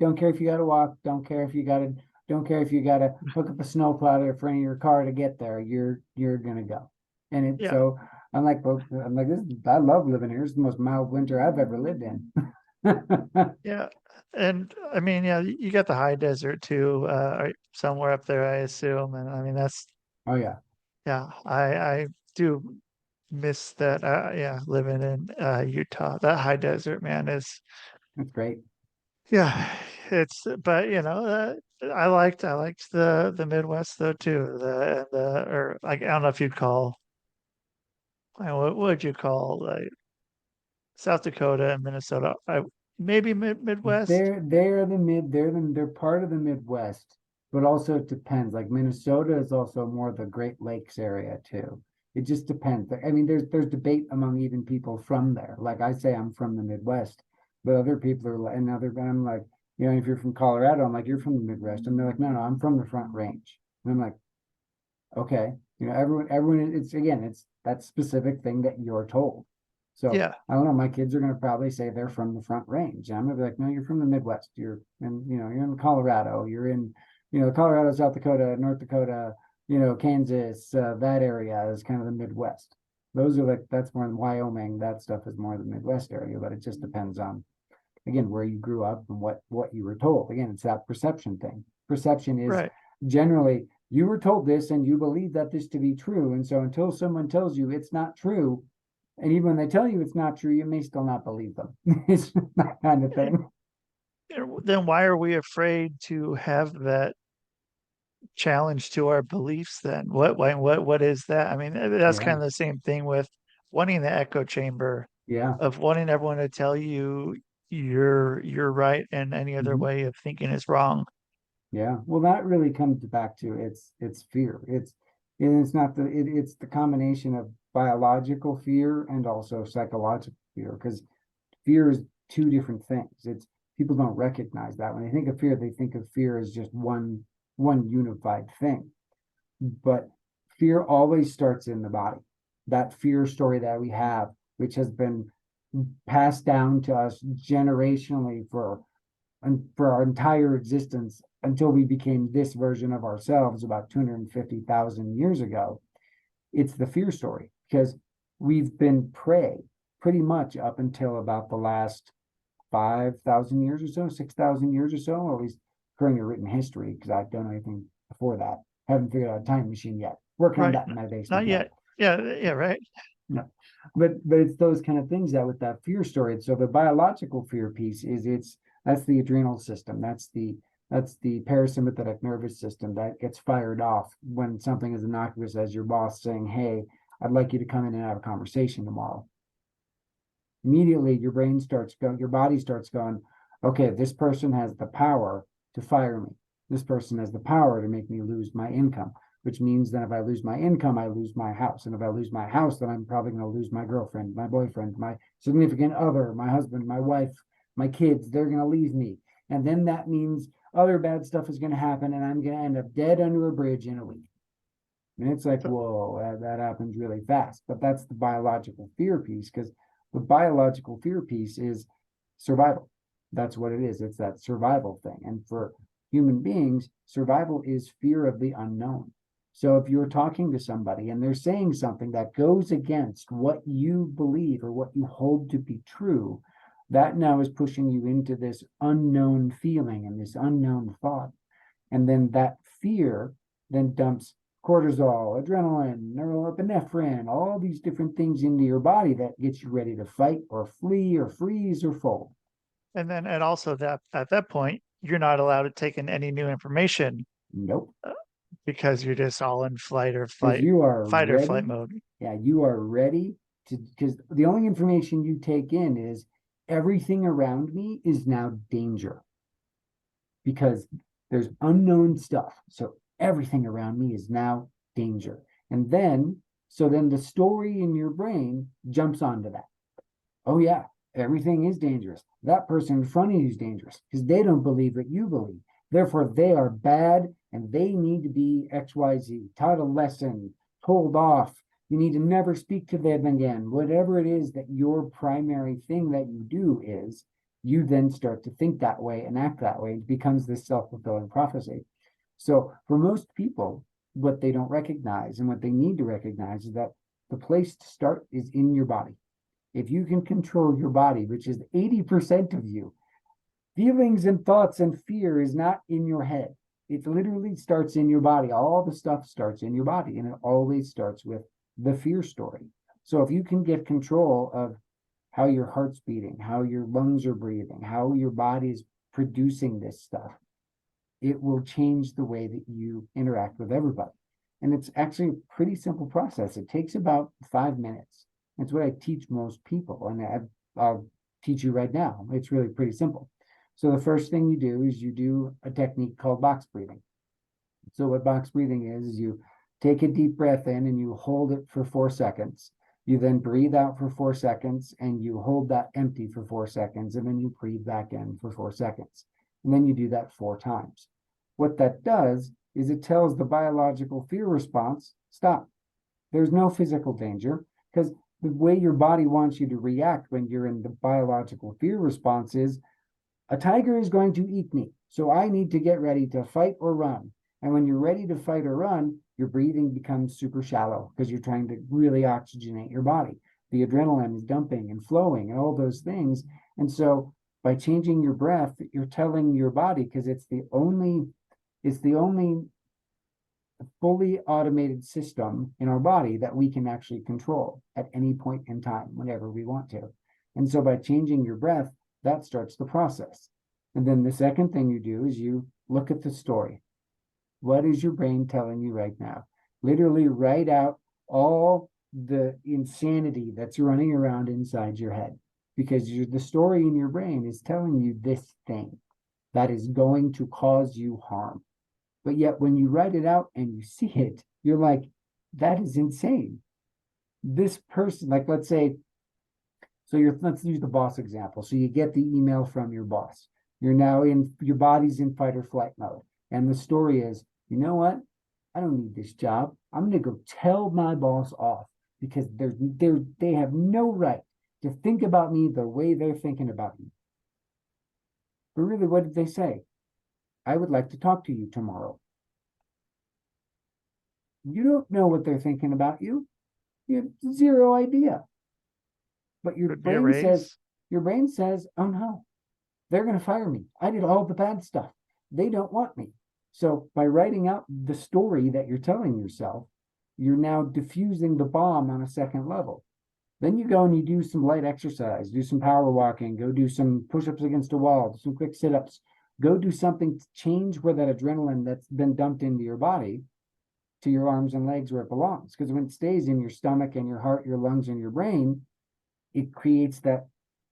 [SPEAKER 3] Don't care if you got to walk. Don't care if you got to hook up a snowplow to the front of your car to get there. You're gonna go. And
[SPEAKER 2] yeah,
[SPEAKER 3] so I'm like, well, I'm like this. I love living here. It's the most mild winter I've ever lived in.
[SPEAKER 2] yeah. And I mean, yeah, you got the high desert too, somewhere up there, I assume. And I mean, that's
[SPEAKER 3] Oh yeah,
[SPEAKER 2] yeah, I do miss that. Yeah, living in Utah, that high desert, man, is
[SPEAKER 3] that's great.
[SPEAKER 2] yeah, it's but I liked the Midwest though too. Or like I don't know if you'd call what would you call like South Dakota and Minnesota? Maybe Midwest.
[SPEAKER 3] They're part of the Midwest, but also it depends. Like Minnesota is also more the Great Lakes area too. It just depends. I mean, there's debate among even people from there. Like I say, I'm from the Midwest, but other people are and other. I'm like, if you're from Colorado, I'm like, you're from the Midwest, and they're like, no, I'm from the Front Range, and I'm like, okay, everyone, it's that specific thing that you're told. So
[SPEAKER 2] Yeah,
[SPEAKER 3] I don't know, my kids are going to probably say they're from the Front Range. And I'm going to be like, no, you're from the Midwest. You're in Colorado. You're in, Colorado, South Dakota, North Dakota, Kansas, that area is kind of the Midwest. Those are like, that's more in Wyoming. That stuff is more the Midwest area, but it just depends on, again, where you grew up and what you were told. Again, it's that perception thing. Perception is
[SPEAKER 2] right.
[SPEAKER 3] generally you were told this and you believe that this to be true. And so until someone tells you it's not true, and even when they tell you it's not true, you may still not believe them. It's that kind of
[SPEAKER 2] Eh,
[SPEAKER 3] thing.
[SPEAKER 2] Then why are we afraid to have that challenge to our beliefs then? What is that? I mean, that's
[SPEAKER 3] Yeah.
[SPEAKER 2] kind of the same thing with wanting the echo chamber
[SPEAKER 3] Yeah.
[SPEAKER 2] of wanting everyone to tell you you're right and any other
[SPEAKER 3] Mhm.
[SPEAKER 2] way of thinking is wrong.
[SPEAKER 3] Yeah. Well, that really comes back to it's fear. It's not it's the combination of biological fear and also psychological fear because fear is two different things. It's people don't recognize that when they think of fear as just one unified thing. But fear always starts in the body. That fear story that we have, which has been passed down to us generationally for our entire existence until we became this version of ourselves about 250,000 years ago. It's the fear story because we've been prey pretty much up until about the last 5,000 years or so, 6,000 years or so, or at least according to written history, because I don't know anything before that. Haven't figured out a time machine yet. Working on
[SPEAKER 2] Right.
[SPEAKER 3] that in my
[SPEAKER 2] Not
[SPEAKER 3] basement though.
[SPEAKER 2] yet. Yeah, yeah, right.
[SPEAKER 3] No, but it's those kind of things that with that fear story. So the biological fear piece is that's the adrenal system. That's the parasympathetic nervous system that gets fired off when something as innocuous as your boss saying, "Hey, I'd like you to come in and have a conversation tomorrow." Immediately your body starts going, okay, this person has the power to fire me. This person has the power to make me lose my income, which means that if I lose my income, I lose my house. And if I lose my house, then I'm probably going to lose my girlfriend, my boyfriend, my significant other, my husband, my wife, my kids. They're going to leave me. And then that means, other bad stuff is going to happen, and I'm going to end up dead under a bridge in a week. And it's like,
[SPEAKER 2] So-
[SPEAKER 3] whoa, that happens really fast. But that's the biological fear piece, because the biological fear piece is survival. That's what it is. It's that survival thing. And for human beings, survival is fear of the unknown. So if you're talking to somebody and they're saying something that goes against what you believe or what you hold to be true, that now is pushing you into this unknown feeling and this unknown thought. And then that fear then dumps cortisol, adrenaline, norepinephrine, all these different things into your body that gets you ready to fight or flee or freeze or fold.
[SPEAKER 2] and also that at that point, you're not allowed to take in any new information
[SPEAKER 3] Nope.
[SPEAKER 2] because you're just all in
[SPEAKER 3] Because you are
[SPEAKER 2] fight or
[SPEAKER 3] ready.
[SPEAKER 2] flight mode.
[SPEAKER 3] Yeah, you are ready to, because the only information you take in is everything around me is now danger. Because there's unknown stuff. So everything around me is now danger. And then, so then the story in your brain jumps onto that. Oh, yeah, everything is dangerous. That person in front of you is dangerous because they don't believe what you believe. Therefore, they are bad and they need to be XYZ, taught a lesson, told off. You need to never speak to them again. Whatever it is that your primary thing that you do is, you then start to think that way and act that way. It becomes this self-fulfilling prophecy. So for most people, what they don't recognize and what they need to recognize is that the place to start is in your body. If you can control your body, which is 80% of you, feelings and thoughts and fear is not in your head. It literally starts in your body. All the stuff starts in your body, and it always starts with the fear story. So if you can get control of how your heart's beating, how your lungs are breathing, how your body is producing this stuff, it will change the way that you interact with everybody. And it's actually a pretty simple process. It takes about 5 minutes. That's what I teach most people. And I'll teach you right now. It's really pretty simple. So the first thing you do is you do a technique called box breathing. So what box breathing is you take a deep breath in and you hold it for 4 seconds. You then breathe out for 4 seconds and you hold that empty for 4 seconds. And then you breathe back in for 4 seconds. And then you do that 4 times. What that does is it tells the biological fear response, stop. There's no physical danger, because the way your body wants you to react when you're in the biological fear response is, a tiger is going to eat me, so I need to get ready to fight or run. And when you're ready to fight or run, your breathing becomes super shallow because you're trying to really oxygenate your body. The adrenaline is dumping and flowing and all those things. And so by changing your breath, you're telling your body, because it's the only fully automated system in our body that we can actually control at any point in time, whenever we want to. And so by changing your breath, that starts the process. And then the second thing you do is you look at the story. What is your brain telling you right now? Literally write out all the insanity that's running around inside your head, because the story in your brain is telling you this thing that is going to cause you harm. But yet when you write it out and you see it, you're like, that is insane. This person, like, let's say, let's use the boss example. So you get the email from your boss. You're now your body's in fight or flight mode. And the story is, you know what? I don't need this job. I'm going to go tell my boss off because they have no right to think about me the way they're thinking about me. But really, what did they say? I would like to talk to you tomorrow. You don't know what they're thinking about you. You have zero idea. But your brain says, oh no, they're going to fire me. I did all the bad stuff. They don't want me. So by writing out the story that you're telling yourself, you're now diffusing the bomb on a second level. Then you go and you do some light exercise, do some power walking, go do some push-ups against a wall, do some quick sit-ups, go do something to change where that adrenaline that's been dumped into your body to your arms and legs where it belongs. Because when it stays in your stomach and your heart, your lungs, and your brain, it creates that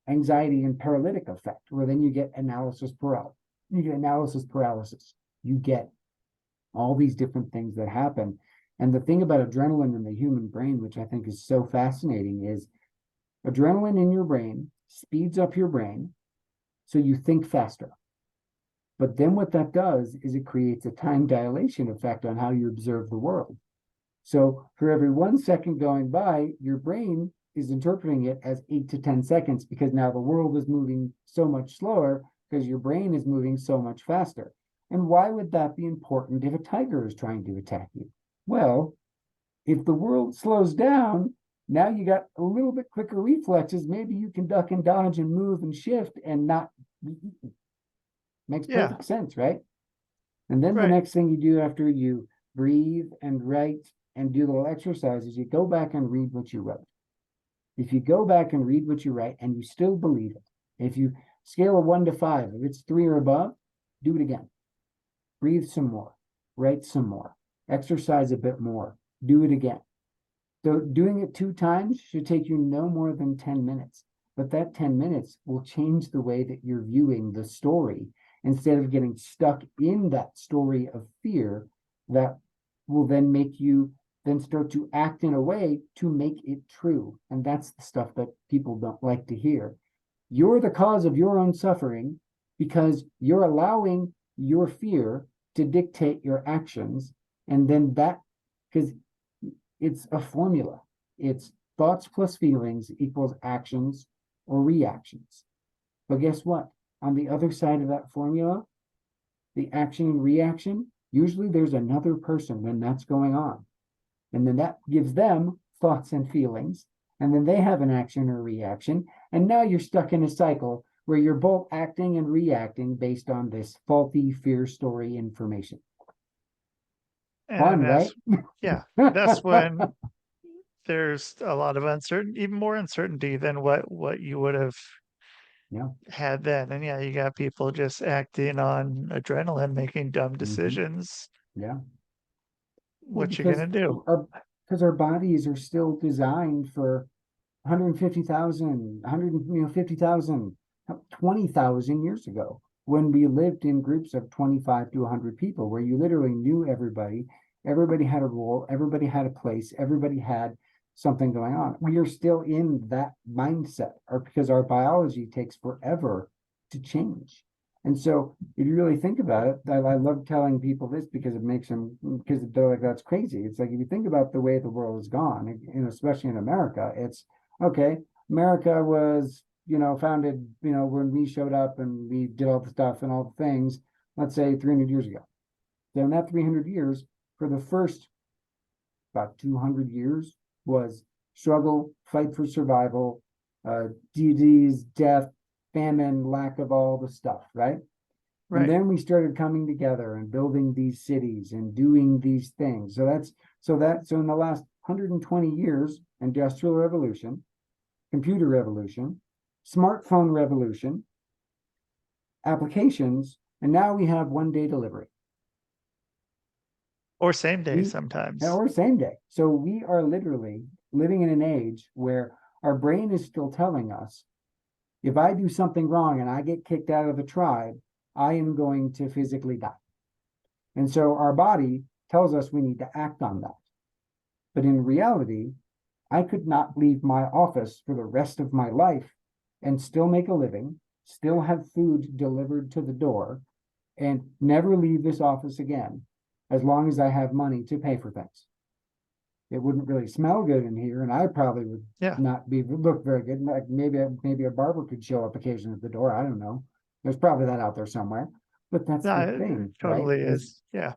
[SPEAKER 3] anxiety and paralytic effect, where then you get analysis paralysis. You get all these different things that happen. And the thing about adrenaline in the human brain, which I think is so fascinating, is adrenaline in your brain speeds up your brain so you think faster. But then what that does is it creates a time dilation effect on how you observe the world. So for every 1 second going by, your brain is interpreting it as 8 to 10 seconds because now the world is moving so much slower because your brain is moving so much faster. And why would that be important if a tiger is trying to attack you? Well, if the world slows down, now you got a little bit quicker reflexes. Maybe you can duck and dodge and move and shift and not be eaten. Makes
[SPEAKER 2] Yeah.
[SPEAKER 3] perfect sense, right? And then the
[SPEAKER 2] Right.
[SPEAKER 3] next thing you do after you breathe and write and do little exercises, you go back and read what you wrote. If you go back and read what you write and you still believe it, if you scale of 1 to 5, if it's 3 or above, do it again. Breathe some more, write some more, exercise a bit more, do it again. So doing it 2 times should take you no more than 10 minutes. But that 10 minutes will change the way that you're viewing the story instead of getting stuck in that story of fear that will then make you then start to act in a way to make it true. And that's the stuff that people don't like to hear. You're the cause of your own suffering because you're allowing your fear to dictate your actions. And then that, because it's a formula. It's thoughts plus feelings equals actions or reactions. But guess what? On the other side of that formula, the action and reaction, usually there's another person when that's going on. And then that gives them thoughts and feelings. And then they have an action or reaction. And now you're stuck in a cycle where you're both acting and reacting based on this faulty fear story information. Fun,
[SPEAKER 2] And
[SPEAKER 3] right?
[SPEAKER 2] that's when there's a lot of uncertainty, even more uncertainty than what you would have
[SPEAKER 3] Yeah.
[SPEAKER 2] had then. And yeah, you got people just acting on adrenaline, making dumb decisions.
[SPEAKER 3] Yeah.
[SPEAKER 2] What you gonna do?
[SPEAKER 3] Because our bodies are still designed for 150,000, 150,000, 20,000 years ago when we lived in groups of 25 to 100 people where you literally knew everybody. Everybody had a role, everybody had a place, everybody had something going on. We are still in that mindset, or because our biology takes forever to change. And so if you really think about it, I love telling people this because it makes them, because they're like, that's crazy. It's like, if you think about the way the world has gone, and especially in America, it's okay. America was, founded, when we showed up and we did all the stuff and all the things, let's say 300 years ago. Then that 300 years, for the first about 200 years, was struggle, fight for survival, disease, death, famine, lack of all the stuff, right?
[SPEAKER 2] Right.
[SPEAKER 3] And then we started coming together and building these cities and doing these things. So in the last 120 years, industrial revolution, computer revolution, smartphone revolution, applications, and now we have 1-day delivery.
[SPEAKER 2] Or same day sometimes.
[SPEAKER 3] Or same day. So we are literally living in an age where our brain is still telling us, if I do something wrong and I get kicked out of the tribe, I am going to physically die. And so our body tells us we need to act on that. But in reality, I could not leave my office for the rest of my life and still make a living, still have food delivered to the door, and never leave this office again, as long as I have money to pay for things. It wouldn't really smell good in here, and I probably would not look very good. Like maybe a barber could show up occasionally at the door. I don't know. There's probably that out there somewhere. But that's the thing,
[SPEAKER 2] totally
[SPEAKER 3] right?
[SPEAKER 2] is. Yeah.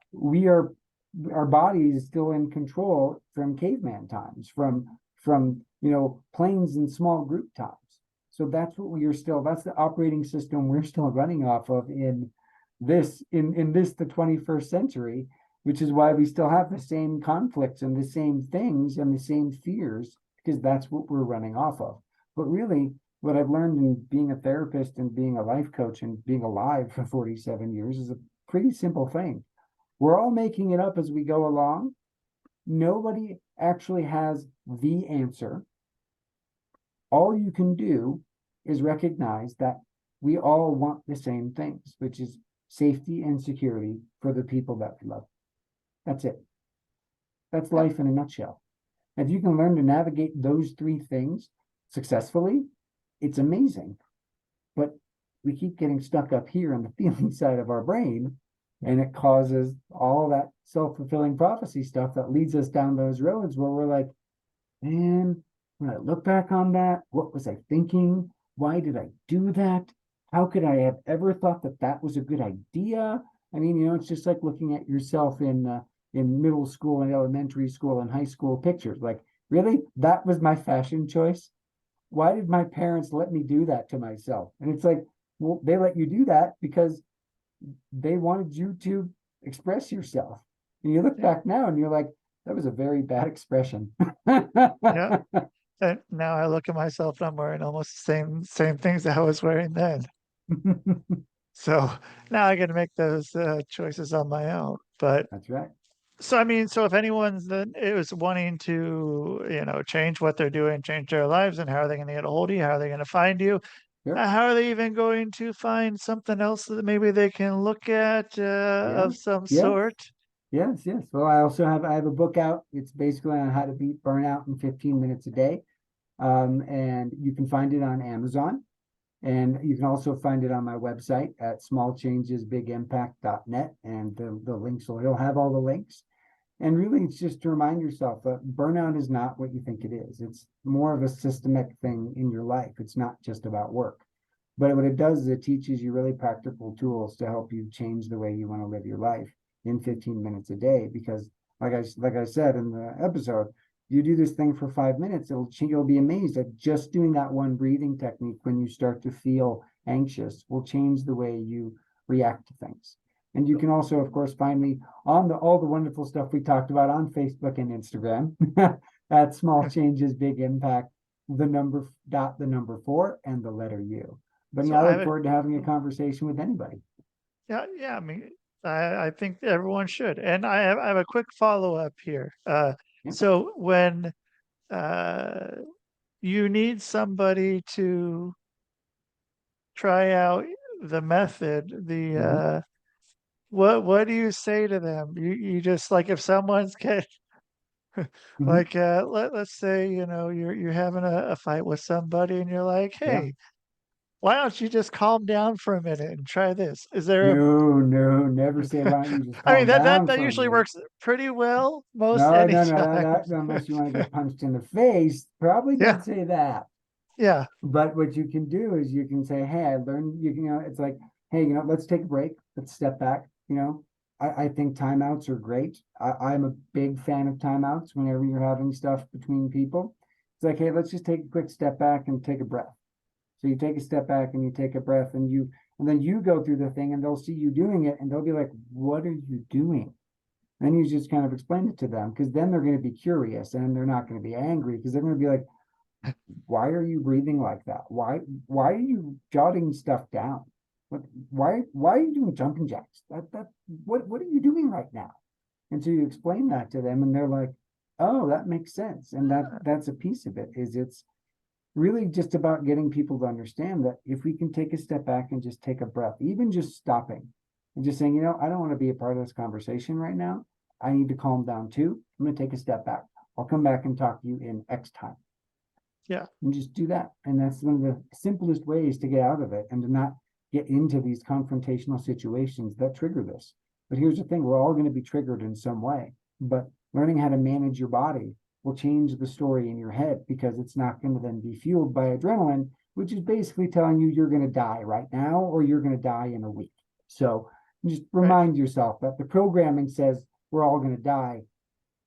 [SPEAKER 3] Our body is still in control from caveman times, from planes and small group times. So that's that's the operating system we're still running off of in this the 21st century, which is why we still have the same conflicts and the same things and the same fears, because that's what we're running off of. But really, what I've learned in being a therapist and being a life coach and being alive for 47 years is a pretty simple thing. We're all making it up as we go along. Nobody actually has the answer. All you can do is recognize that we all want the same things, which is safety and security for the people that we love. That's it. That's life in a nutshell. If you can learn to navigate those 3 things successfully, it's amazing. But we keep getting stuck up here on the feeling side of our brain, and it causes all that self-fulfilling prophecy stuff that leads us down those roads where we're like, man, when I look back on that, what was I thinking? Why did I do that? How could I have ever thought that that was a good idea? I mean, it's just like looking at yourself in middle school and elementary school and high school pictures. Like, really? That was my fashion choice? Why did my parents let me do that to myself? And it's like, well, they let you do that because they wanted you to express yourself. And you look back now and you're like, that was a very bad expression.
[SPEAKER 2] Yeah. And now I look at myself and I'm wearing almost the same things that I was wearing then. So now I got to make those choices on my own. But
[SPEAKER 3] That's right.
[SPEAKER 2] so I mean, so if anyone's that is wanting to, change what they're doing, change their lives, and how are they going to get a hold of you? How are they going to find you?
[SPEAKER 3] Sure.
[SPEAKER 2] How are they even going to find something else that maybe they can look at
[SPEAKER 3] Yeah.
[SPEAKER 2] of some
[SPEAKER 3] Yes.
[SPEAKER 2] sort?
[SPEAKER 3] Yes. Yes. Well, I have a book out. It's basically on how to beat burnout in 15 minutes a day. And you can find it on Amazon. And you can also find it on my website at smallchangesbigimpact.net. And the links, so it'll have all the links. And really, it's just to remind yourself that burnout is not what you think it is. It's more of a systemic thing in your life. It's not just about work. But what it does is it teaches you really practical tools to help you change the way you want to live your life in 15 minutes a day. Because like I said in the episode, you do this thing for 5 minutes, you'll be amazed at just doing that one breathing technique when you start to feel anxious will change the way you react to things. And you can also, of course, find me on all the wonderful stuff we talked about on Facebook and Instagram at Small Changes, Big Impact, the number 4 and the letter U. But
[SPEAKER 2] So
[SPEAKER 3] I
[SPEAKER 2] I
[SPEAKER 3] look
[SPEAKER 2] have
[SPEAKER 3] forward to having a conversation with anybody.
[SPEAKER 2] yeah. I mean, I think everyone should. And I have a quick follow up here.
[SPEAKER 3] Yeah.
[SPEAKER 2] So when uh, you need somebody to try out the method,
[SPEAKER 3] Mhm.
[SPEAKER 2] what do you say to them? You just like if someone's get
[SPEAKER 3] Mhm.
[SPEAKER 2] like let's say you're having a fight with somebody and you're like,
[SPEAKER 3] Yeah.
[SPEAKER 2] hey, why don't you just calm down for a minute and try this? Is there a
[SPEAKER 3] No, no, never say, why don't you just
[SPEAKER 2] I mean
[SPEAKER 3] calm down
[SPEAKER 2] that
[SPEAKER 3] for a
[SPEAKER 2] usually
[SPEAKER 3] minute?
[SPEAKER 2] works pretty well most
[SPEAKER 3] No,
[SPEAKER 2] any
[SPEAKER 3] no, no,
[SPEAKER 2] times.
[SPEAKER 3] unless you want to get punched in the face, probably don't
[SPEAKER 2] Yeah,
[SPEAKER 3] say that.
[SPEAKER 2] yeah,
[SPEAKER 3] But what you can do is you can say, hey, I learned, it's like, hey, let's take a break. Let's step back. I think timeouts are great. I'm a big fan of timeouts whenever you're having stuff between people. It's like, hey, let's just take a quick step back and take a breath. So you take a step back and you take a breath and then you go through the thing and they'll see you doing it and they'll be like, what are you doing? Then you just kind of explain it to them because then they're going to be curious and they're not going to be angry because they're going to be like, why are you breathing like that? Why are you jotting stuff down? Why are you doing jumping jacks? What are you doing right now? And so you explain that to them and they're like, oh, that makes sense. And that's a piece of it, is it's really just about getting people to understand that if we can take a step back and just take a breath, even just stopping and just saying, I don't want to be a part of this conversation right now. I need to calm down too. I'm going to take a step back. I'll come back and talk to you in X time.
[SPEAKER 2] yeah.
[SPEAKER 3] And just do that. And that's one of the simplest ways to get out of it and to not get into these confrontational situations that trigger this. But here's the thing, we're all going to be triggered in some way. But learning how to manage your body will change the story in your head because it's not going to then be fueled by adrenaline, which is basically telling you you're going to die right now or you're going to die in a week. So just remind yourself that the programming says we're all going to die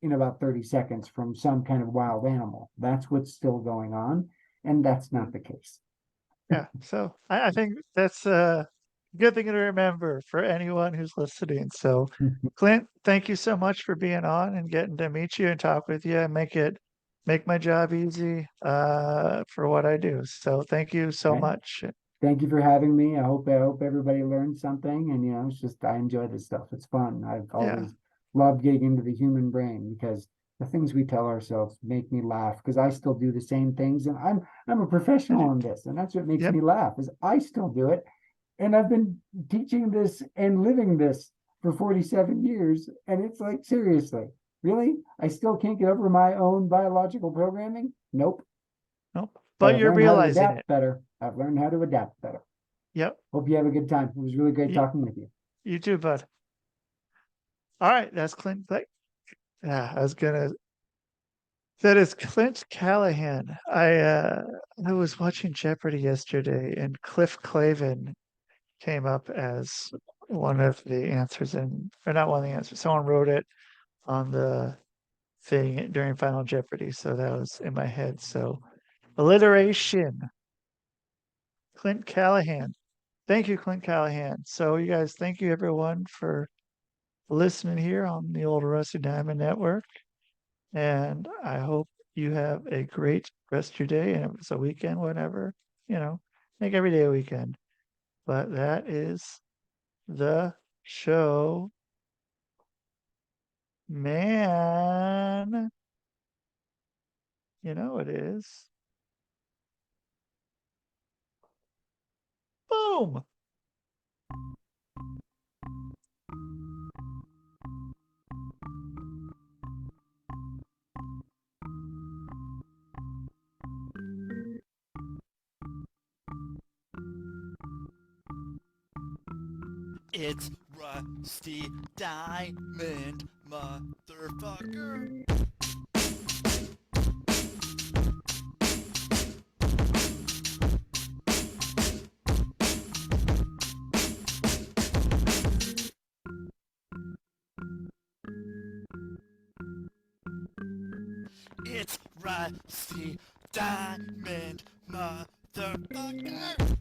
[SPEAKER 3] in about 30 seconds from some kind of wild animal. That's what's still going on. And that's not the case.
[SPEAKER 2] Yeah. So I think that's a good thing to remember for anyone who's listening. So, Clint, thank you so much for being on and getting to meet you and talk with you and make my job easy for what I do. So thank you so
[SPEAKER 3] Right.
[SPEAKER 2] much.
[SPEAKER 3] Thank you for having me. I hope everybody learned something. And it's just I enjoy this stuff. It's fun. I've
[SPEAKER 2] Yeah.
[SPEAKER 3] always loved getting into the human brain because the things we tell ourselves make me laugh because I still do the same things. And I'm a professional in this. And that's what makes
[SPEAKER 2] Yep.
[SPEAKER 3] me laugh is I still do it. And I've been teaching this and living this for 47 years. And it's like, seriously, really? I still can't get over my own biological programming? Nope.
[SPEAKER 2] Nope.
[SPEAKER 3] But
[SPEAKER 2] But
[SPEAKER 3] I've
[SPEAKER 2] you're
[SPEAKER 3] learned how to
[SPEAKER 2] realizing it.
[SPEAKER 3] adapt better. I've learned how to adapt better.
[SPEAKER 2] Yep.
[SPEAKER 3] Hope you have a good time. It was really great
[SPEAKER 2] You,
[SPEAKER 3] talking with you.
[SPEAKER 2] you too, bud. All right, that's Clint. Yeah, I was gonna. That is Clint Callahan. I was watching Jeopardy yesterday, and Cliff Clavin came up as one of the answers, or not one of the answers. Someone wrote it on the thing during Final Jeopardy, so that was in my head. So alliteration. Clint Callahan. Thank you, Clint Callahan. So you guys, thank you everyone for listening here on the Old Rusty Diamond Network. And I hope you have a great rest of your day. And if it's a weekend, whatever, make every day a weekend. But that is the show, man. You know it is. Boom.
[SPEAKER 1] It's Rusty Diamond, motherfucker. It's Rusty Diamond, motherfucker.